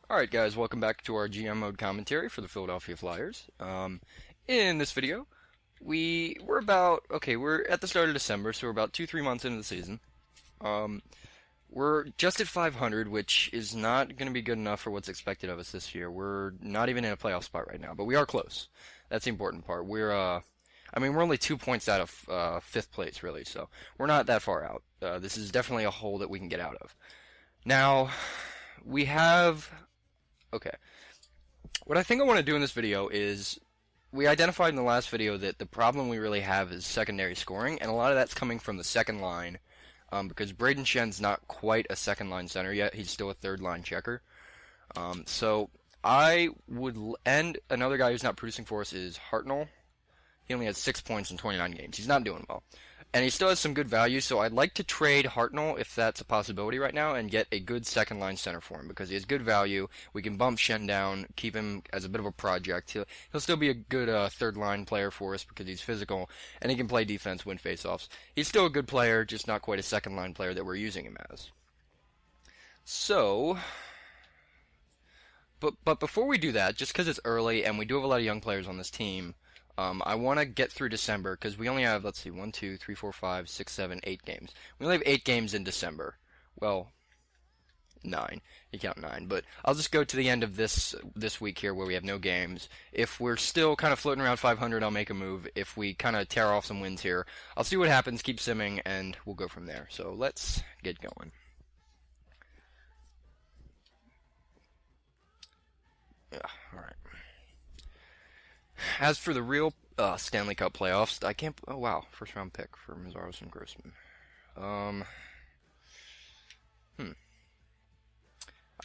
Alright guys, welcome back to our GM mode commentary for the Philadelphia Flyers. In this video, we're at the start of December, so we're about 2-3 months into the season. We're just at 500, which is not going to be good enough for what's expected of us this year. We're not even in a playoff spot right now, but we are close. That's the important part. We're only 2 points out of 5th place, really, so we're not that far out. This is definitely a hole that we can get out of. Now, okay. What I think I want to do in this video is, we identified in the last video that the problem we really have is secondary scoring, and a lot of that's coming from the second line, because Braden Schen's not quite a second line center yet. He's still a third line checker. So I would end another guy who's not producing for us is Hartnell. He only has 6 points in 29 games. He's not doing well. And he still has some good value, so I'd like to trade Hartnell, if that's a possibility right now, and get a good second-line center for him, because he has good value. We can bump Schenn down, keep him as a bit of a project. He'll still be a good third-line player for us, because he's physical, and he can play defense, win faceoffs. He's still a good player, just not quite a second-line player that we're using him as. So, but before we do that, just because it's early, and we do have a lot of young players on this team, I want to get through December, because we only have, 1, 2, 3, 4, 5, 6, 7, 8 games. We only have 8 games in December. Well, 9. You count 9. But I'll just go to the end of this week here where we have no games. If we're still kind of floating around 500, I'll make a move. If we kind of tear off some wins here, I'll see what happens, keep simming, and we'll go from there. So let's get going. Yeah, alright. As for the real Stanley Cup playoffs, I can't. Oh wow, first round pick for Meszaros and Grossman.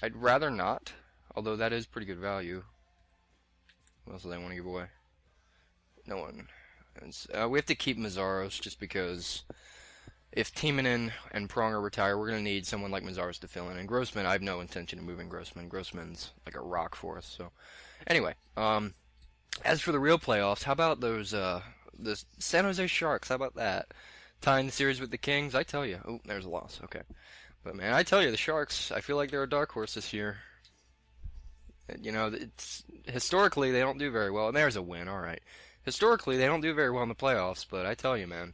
I'd rather not, although that is pretty good value. What else do they want to give away? No one. We have to keep Meszaros just because if Timonen and Pronger retire, we're going to need someone like Meszaros to fill in. And Grossman, I have no intention of moving Grossman. Grossman's like a rock for us. So, anyway, as for the real playoffs, how about those, the San Jose Sharks? How about that? Tying the series with the Kings? I tell you. Oh, there's a loss. Okay. But, man, I tell you, the Sharks, I feel like they're a dark horse this year. You know, historically, they don't do very well. And there's a win, alright. Historically, they don't do very well in the playoffs, but I tell you, man.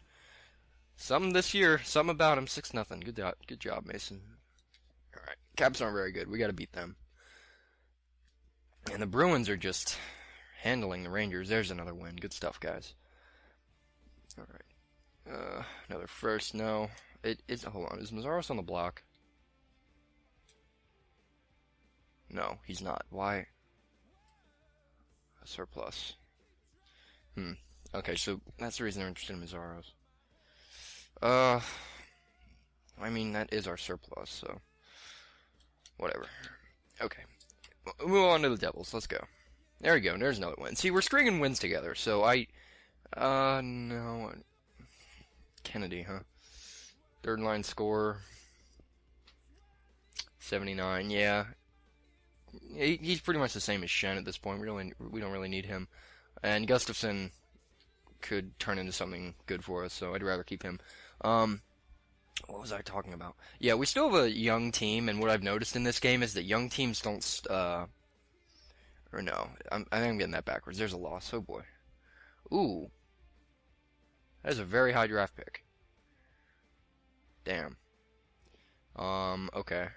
Something this year, something about them, 6-0. Good job, Mason. Alright. Caps aren't very good. We gotta beat them. And the Bruins are just handling the Rangers. There's another win. Good stuff, guys. Alright. Another first. No. Hold on. Is Meszaros on the block? No, he's not. Why? A surplus. Okay, so that's the reason they're interested in Meszaros. I mean, that is our surplus, so. Whatever. Okay. We'll move on to the Devils. Let's go. There we go. There's another win. See, we're stringing wins together, so no. Kennedy, huh? Third line scorer. 79, yeah. He's pretty much the same as Schenn at this point. We don't really need him. And Gustafsson could turn into something good for us, so I'd rather keep him. What was I talking about? Yeah, we still have a young team, and what I've noticed in this game is that young teams don't, or no, I think I'm getting that backwards. There's a loss. Oh boy. Ooh. That is a very high draft pick. Damn. Okay.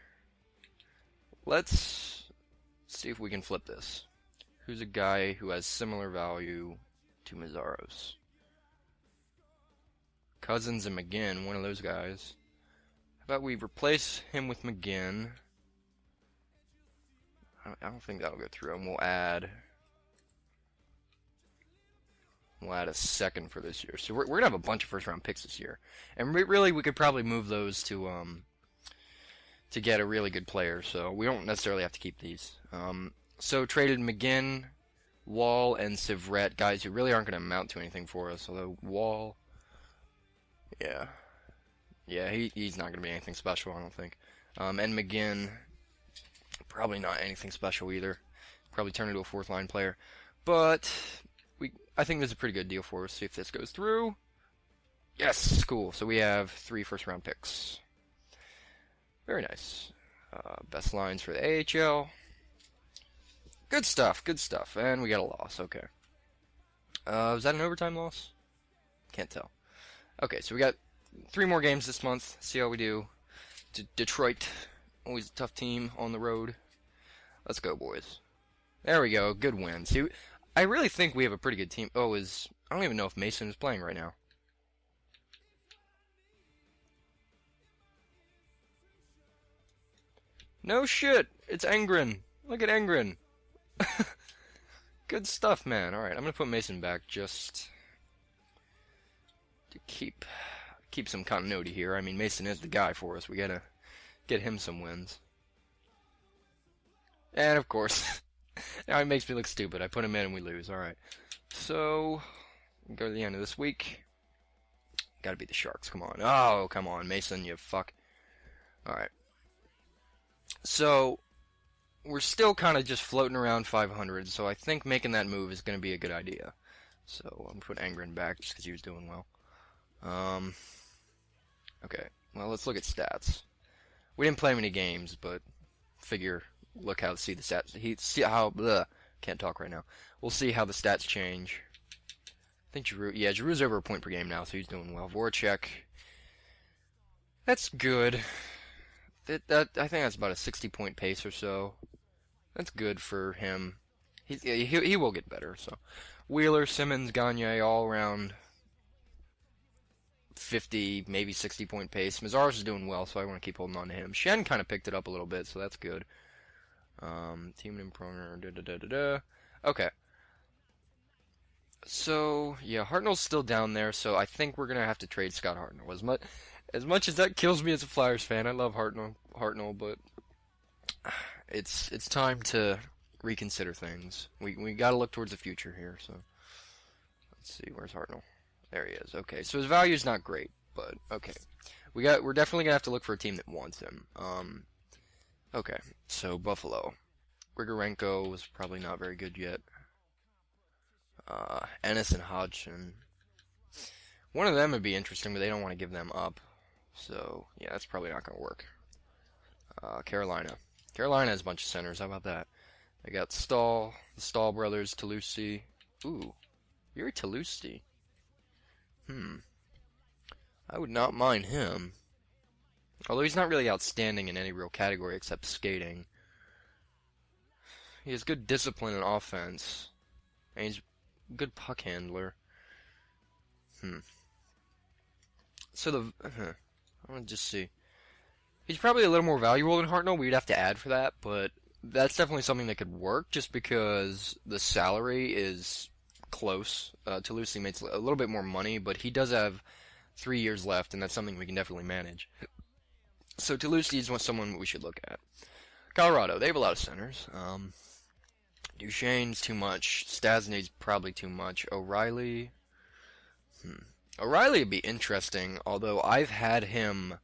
Let's see if we can flip this. Who's a guy who has similar value to Meszaros? Cousins and McGinn, one of those guys. How about we replace him with McGinn? I don't think that'll go through, and we'll add a second for this year. So we're gonna have a bunch of first-round picks this year, and we could probably move those to get a really good player. So we don't necessarily have to keep these. So traded McGinn, Wall, and Sivret, guys who really aren't gonna amount to anything for us. Although Wall, yeah, he's not gonna be anything special, I don't think. And McGinn, probably not anything special either. Probably turn into a fourth-line player, but I think this is a pretty good deal for us. See if this goes through. Yes, cool. So we have 3 first-round picks. Very nice. Best lines for the AHL. Good stuff, good stuff. And we got a loss, okay. Was that an overtime loss? Can't tell. Okay, so we got 3 more games this month. See how we do. Detroit, always a tough team on the road. Let's go, boys. There we go, good win. See, I really think we have a pretty good team. Oh, I don't even know if Mason is playing right now. No shit, it's Engren. Look at Engren. Good stuff, man. Alright, I'm gonna put Mason back just to keep some continuity here. I mean, Mason is the guy for us. We gotta get him some wins. And, of course, now he makes me look stupid. I put him in and we lose. Alright. So, go to the end of this week. Gotta beat the Sharks. Come on. Oh, come on, Mason, you fuck. Alright. So, we're still kind of just floating around 500, so I think making that move is going to be a good idea. So, I'm going to put Engren back just because he was doing well. Okay, well, let's look at stats. We didn't play many games, but see the stats. Can't talk right now. We'll see how the stats change. I think Giroux's over a point per game now, so he's doing well. Voracek, that's good. I think that's about a 60-point pace or so. That's good for him. He will get better. So, Wheeler, Simmons, Gagne, all around 50, maybe 60-point pace. Mazar's is doing well, so I want to keep holding on to him. Shen kind of picked it up a little bit, so that's good. Team and Pronger, Okay. So, yeah, Hartnell's still down there, so I think we're going to have to trade Scott Hartnell. As much as that kills me as a Flyers fan, I love Hartnell, but it's time to reconsider things. We got to look towards the future here. So let's see, where's Hartnell? There he is. Okay, so his value is not great, but okay, we're definitely gonna have to look for a team that wants him. Okay, so Buffalo, Grigorenko was probably not very good yet. Ennis and Hodgson. One of them would be interesting, but they don't want to give them up. So, yeah, that's probably not going to work. Carolina. Carolina has a bunch of centers. How about that? They got the Stahl brothers, Toulouse. Ooh, Yuri Toulouse. I would not mind him. Although he's not really outstanding in any real category except skating. He has good discipline and offense. And he's a good puck handler. So I want to just see. He's probably a little more valuable than Hartnell. We'd have to add for that, but that's definitely something that could work just because the salary is close. Toulouse makes a little bit more money, but he does have 3 years left, and that's something we can definitely manage. So Toulouse is someone we should look at. Colorado, they have a lot of centers. Duchesne's too much. Stasny's probably too much. O'Reilly. O'Reilly would be interesting, although I've had him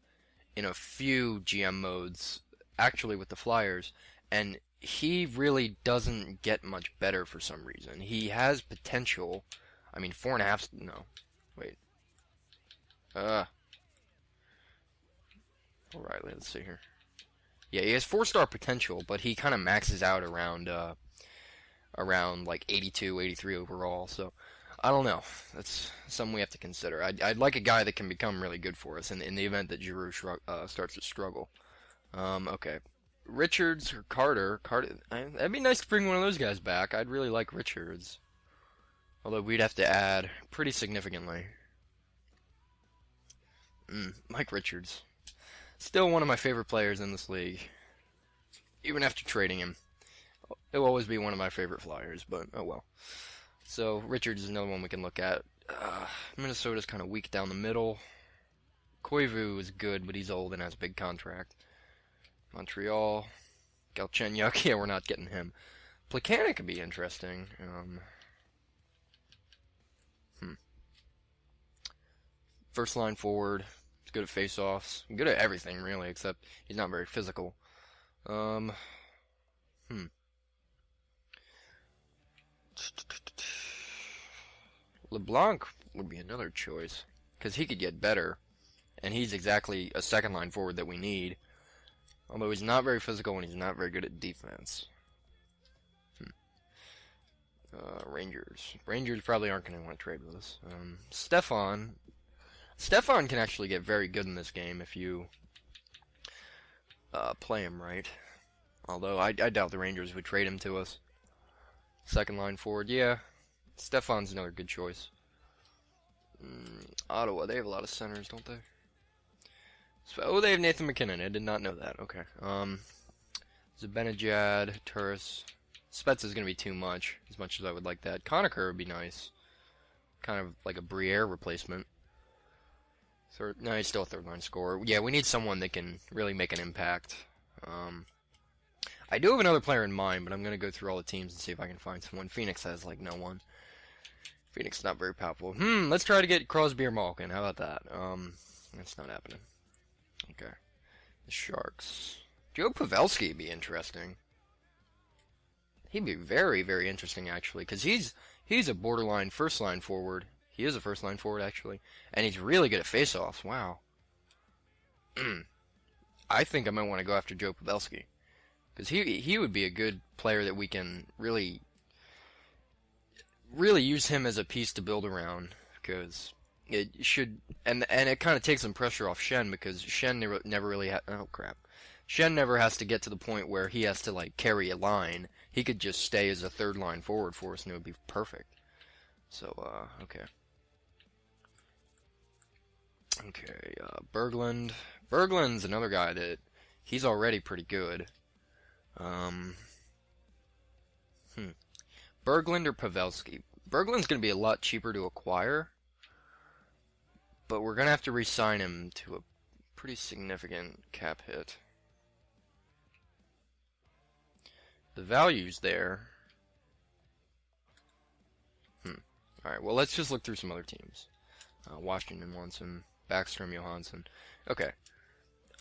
in a few GM modes, actually with the Flyers, and he really doesn't get much better for some reason. He has potential. I mean, 4.5... No. Wait. O'Reilly, let's see here. Yeah, he has 4-star potential, but he kind of maxes out around like 82, 83 overall, so I don't know. That's something we have to consider. I'd like a guy that can become really good for us in the event that Giroux starts to struggle. Okay. Richards or Carter. That'd be nice to bring one of those guys back. I'd really like Richards. Although we'd have to add pretty significantly. Mike Richards. Still one of my favorite players in this league. Even after trading him. He'll always be one of my favorite Flyers, but oh well. So, Richards is another one we can look at. Minnesota's kind of weak down the middle. Koivu is good, but he's old and has a big contract. Montreal. Galchenyuk, yeah, we're not getting him. Plekanec could be interesting. First line forward. He's good at face-offs. Good at everything, really, except he's not very physical. LeBlanc would be another choice, because he could get better, and he's exactly a second-line forward that we need. Although he's not very physical and he's not very good at defense. Rangers. Rangers probably aren't going to want to trade with us. Stefan. Stefan can actually get very good in this game if you play him right. Although I doubt the Rangers would trade him to us. Second line forward, yeah. Stefan's another good choice. Ottawa, they have a lot of centers, don't they? So, they have Nathan McKinnon. I did not know that. Okay. Zibanejad, Turris. Spets is going to be too much as I would like that. Conacher would be nice. Kind of like a Briere replacement. No, he's still a third-line scorer. Yeah, we need someone that can really make an impact. I do have another player in mind, but I'm going to go through all the teams and see if I can find someone. Phoenix has, like, no one. Phoenix is not very powerful. Let's try to get Crosby or Malkin. How about that? That's not happening. Okay. The Sharks. Joe Pavelski would be interesting. He'd be very, very interesting, actually, because he's a borderline first-line forward. He is a first-line forward, actually. And he's really good at face-offs. Wow. I think I might want to go after Joe Pavelski. Because he would be a good player that we can really use him as a piece to build around. Because it should... And it kind of takes some pressure off Shen, because Shen never really... Oh, crap. Shen never has to get to the point where he has to, like, carry a line. He could just stay as a third-line forward for us, and it would be perfect. So, okay. Okay, Berglund. Berglund's another guy that he's already pretty good. Berglund or Pavelski? Berglund's going to be a lot cheaper to acquire, but we're going to have to re-sign him to a pretty significant cap hit. The value's there. Alright, well, let's just look through some other teams. Washington wants him. Backstrom, Johansson. Okay.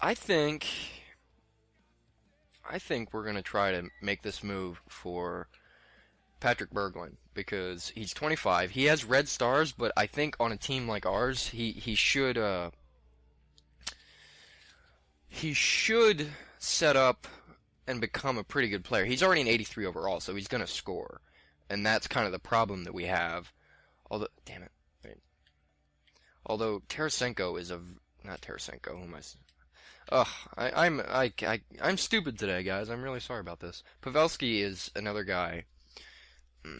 I think we're going to try to make this move for Patrick Berglund, because he's 25. He has red stars, but I think on a team like ours, he should set up and become a pretty good player. He's already an 83 overall, so he's going to score. And that's kind of the problem that we have. Although, damn it. Wait. Although Tarasenko is not Tarasenko, who am I? I'm stupid today, guys. I'm really sorry about this. Pavelski is another guy. Who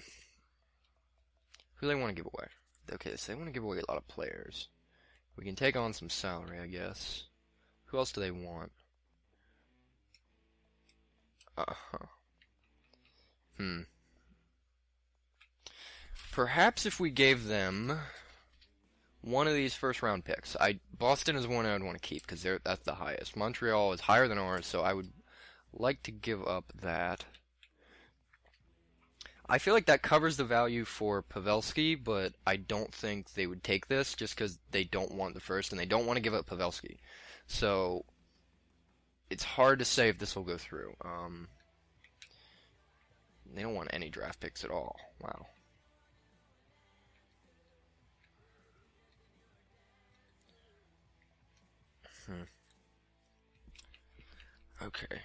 do they want to give away? Okay, so they want to give away a lot of players. We can take on some salary, I guess. Who else do they want? Perhaps if we gave them one of these first-round picks. Boston is one I would want to keep, because that's the highest. Montreal is higher than ours, so I would like to give up that. I feel like that covers the value for Pavelski, but I don't think they would take this, just because they don't want the first, and they don't want to give up Pavelski. So, it's hard to say if this will go through. They don't want any draft picks at all. Wow. Okay,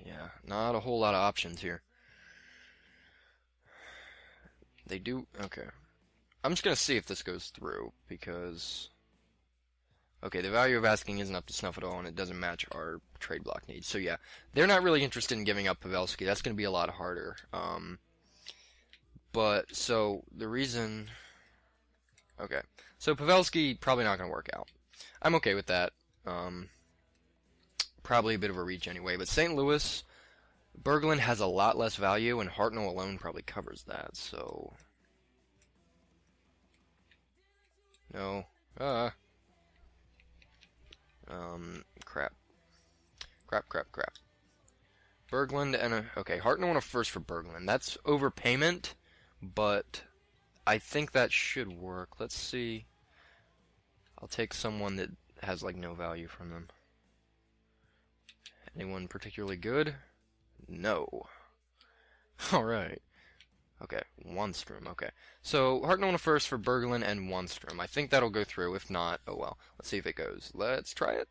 yeah, not a whole lot of options here. They do, okay. I'm just gonna see if this goes through, because... Okay, the value of asking isn't up to snuff at all, and it doesn't match our trade block needs. So yeah, they're not really interested in giving up Pavelski. That's gonna be a lot harder. But, so, the reason... Okay, so Pavelski, probably not gonna work out. I'm okay with that. Probably a bit of a reach anyway, but St. Louis, Berglund has a lot less value, and Hartnell alone probably covers that, so... No. Crap. Crap. Berglund and okay, Hartnell and a first for Berglund. That's overpayment, but I think that should work. Let's see. I'll take someone that has, like, no value from them. Anyone particularly good? No. Alright. Okay, Wanstrom, okay. So, Hartnell and a first for Berglund and Wanstrom. I think that'll go through. If not, oh well. Let's see if it goes. Let's try it.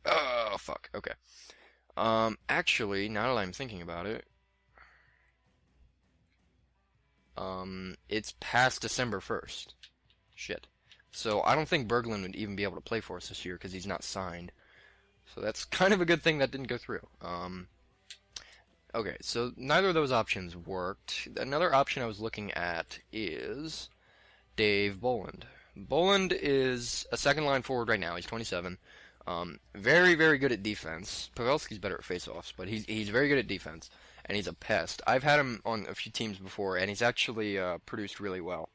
Oh, fuck. Okay. Actually, now that I'm thinking about it... it's past December 1st. Shit. So I don't think Berglund would even be able to play for us this year because he's not signed. So that's kind of a good thing that didn't go through. Okay, so neither of those options worked. Another option I was looking at is Dave Bolland. Bolland is a second-line forward right now. He's 27. Very, very good at defense. Pavelski's better at faceoffs, but he's very good at defense, and he's a pest. I've had him on a few teams before, and he's actually produced really well.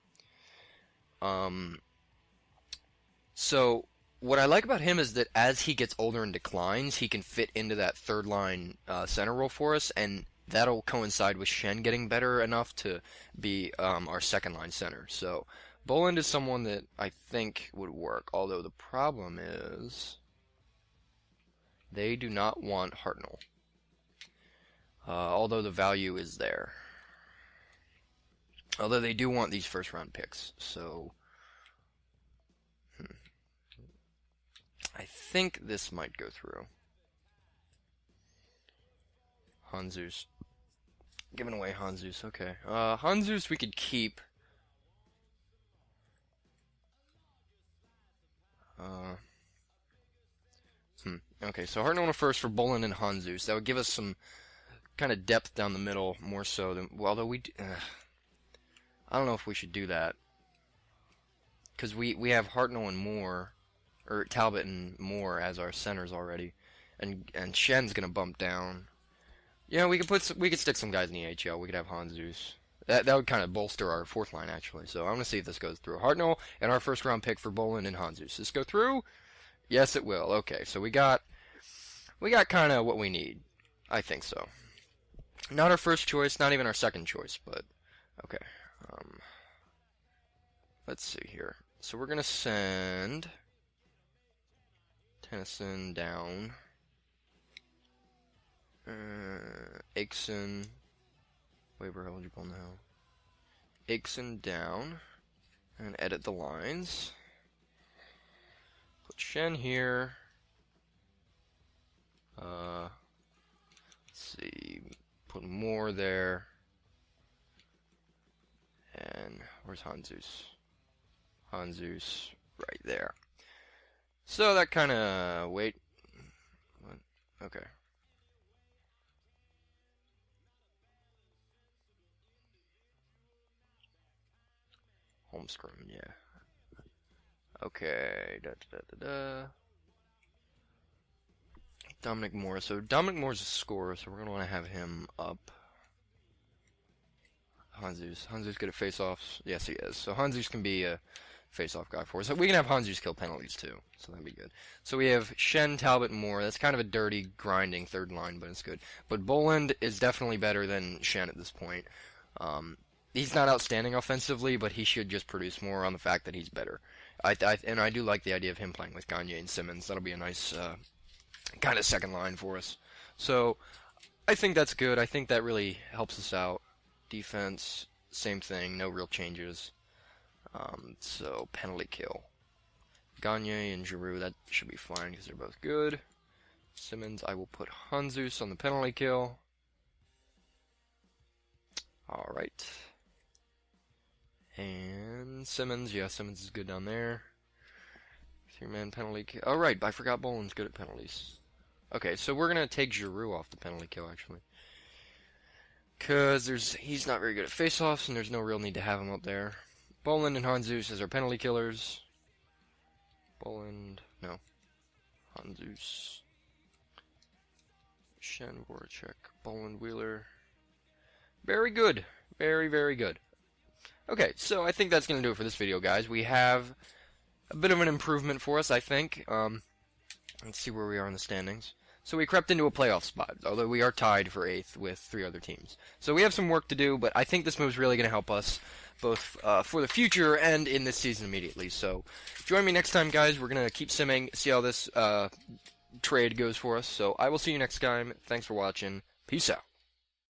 So what I like about him is that as he gets older and declines, he can fit into that third-line center role for us, and that'll coincide with Schenn getting better enough to be our second-line center. So Bolland is someone that I think would work, although the problem is they do not want Hartnell, although the value is there. Although they do want these first-round picks, so I think this might go through. Hanzus. Giving away Hanzus, okay. Hanzus we could keep. Okay, so Hartnell on a first for Bolland and Hanzus. That would give us some kind of depth down the middle, more so than. Well, although I don't know if we should do that. Because we have Hartnell and Moore, or Talbot and Moore as our centers already, and Schenn's gonna bump down. Yeah, we could stick some guys in the AHL. We could have Hanzus. That would kind of bolster our fourth line actually. So I'm gonna see if this goes through. Hartnell and our first round pick for Bolland and Hanzus. Does this go through? Yes, it will. Okay, so we got kind of what we need. I think so. Not our first choice, not even our second choice, but okay. Let's see here. So we're gonna send Tennyson down. Aikson, waiver eligible now. Aikson down, and edit the lines. Put Schenn here. Let's see, put Moore there. And where's Hanzus? Hanzus right there. So that kind of wait. What? Okay. Holmstrom, yeah. Okay. Dominic Moore. So Dominic Moore's a scorer, so we're gonna want to have him up. Hanzus good at face-offs. Yes, he is. So Hanzus can be a face-off guy for us. So we can have Hanzus kill penalties too, so that'd be good. So we have Schenn, Talbot, Moore. That's kind of a dirty, grinding third line, but it's good. But Bolland is definitely better than Schenn at this point. He's not outstanding offensively, but he should just produce more on the fact that he's better. And I do like the idea of him playing with Gagne and Simmons. That'll be a nice kind of second line for us. So I think that's good. I think that really helps us out. Defense, same thing, no real changes. So penalty kill. Gagne and Giroux, that should be fine because they're both good. Simmons, I will put Hanzus on the penalty kill. Alright. And Simmons, yeah, Simmons is good down there. 3-man penalty kill. Oh, right, I forgot Boland's good at penalties. Okay, so we're going to take Giroux off the penalty kill, actually. Because he's not very good at face-offs, and there's no real need to have him up there. Bolland and Hanzus as our penalty killers. Bolland, no. Hanzus. Schenn, Voracek, Bolland, Wheeler. Very good. Very, very good. Okay, so I think that's going to do it for this video, guys. We have a bit of an improvement for us, I think. Let's see where we are in the standings. So we crept into a playoff spot, although we are tied for 8th with 3 other teams. So we have some work to do, but I think this move is really going to help us, both for the future and in this season immediately. So join me next time, guys. We're going to keep simming, see how this trade goes for us. So I will see you next time. Thanks for watching. Peace out.